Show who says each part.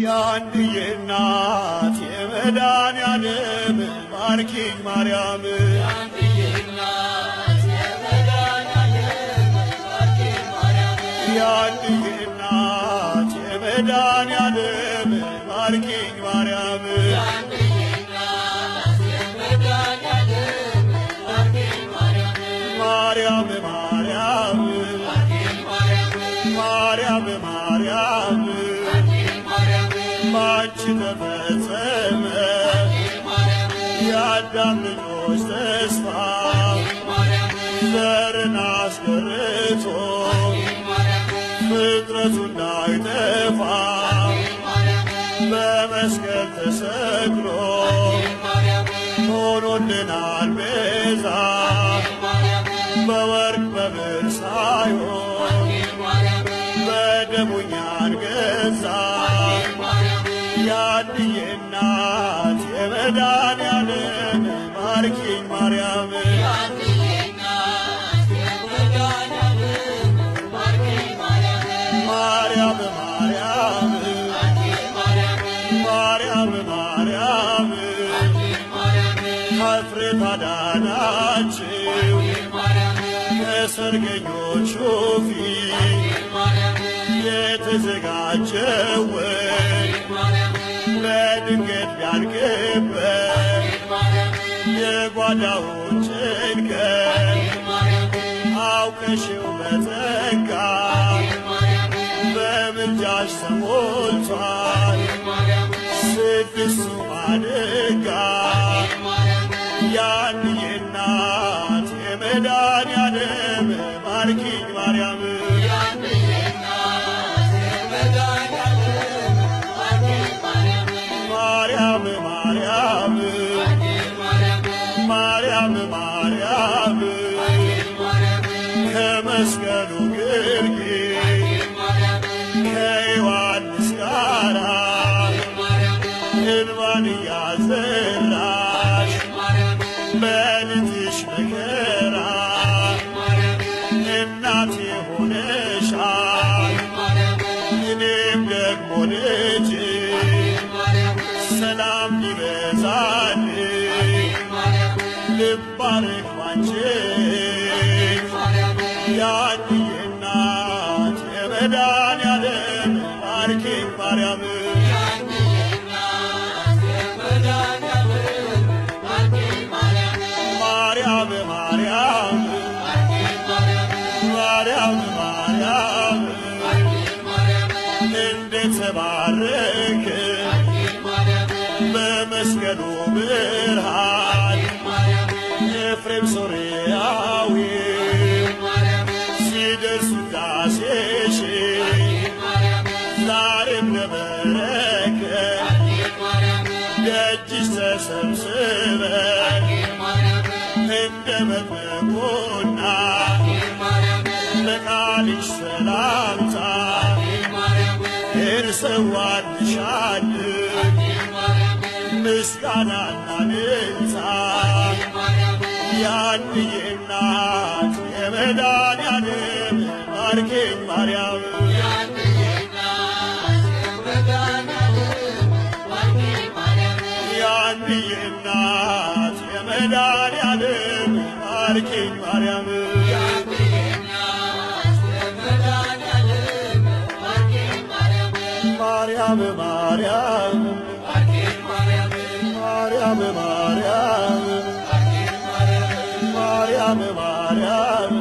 Speaker 1: የአንድዬ እናት የመድኃኔዓለም ባርኪኝ ማርያም የአንድዬ እናት የመድኃኔዓለም ባርኪኝ ማርያም ማርያም ማርያም ማርያም ማርያም ባንቺ ተፈጸመ የአዳም ልጆች ተስፋ ዘርን አስቀርቶ ፍጥረቱ እንዳይጠፋ በመስቀል ተሰቅሎ ሆኖልናል ቤዛ በወርቅ በብር ሳይሆን በደሙ እኛን ገዛ የአንድዬ እናት የመድኃኔዓለም ባርኪኝ ማርያም ማርያም ማርያም ማርያም ማርያም ከእፍረት አዳናችሁ ከሰርገኞቹ ፊት የተዘጋጀው በድንገት ቢያልቅበት የጓዳውን ጭንቀት አውቀሽው በጸጋ በምልጃሽ ተሞልቷል ስድስቱ ማድጋ የአንድዬ እናት የመድኃኔዓለም ባርኪኝ ማርያም ማርያም ማርያም ማርያም ማርያም ከመስቀሉ ግርጌ ከዮሐንስ ጋራ እንባን እያዘራሽ በልጅሽ መከራ እናቴ ሆነሻል እኔም ደግሞ ልጅ ሰላም ይበዛልኝ ልባርክ ባንቺ የአንድዬ እናት የመድኃኔዓለም ባርኪኝ ማርያም ማርያም ማርያም ማርያም ማርያም እንደተባረክ በመስቀሉ ብርሃን ኤፍሬም ሶርያዊ ሲደርስ ውዳሴሽ ዛሬም ለበረከት ደጅሽ ተሰብስበን እንደ መጥምቁና ለቃልሽ ሰላምታ እንሰዋልሻለን ምስጋናና እልልታ የአንድዬ እናት የመድኃኔዓለም ባርኪኝ ማርያም የአንድዬ እናት የመድኃኔዓለም ባርኪኝ ማርያም ማርያም ማርያም ማርያም ማርያም ማርያም ማርያም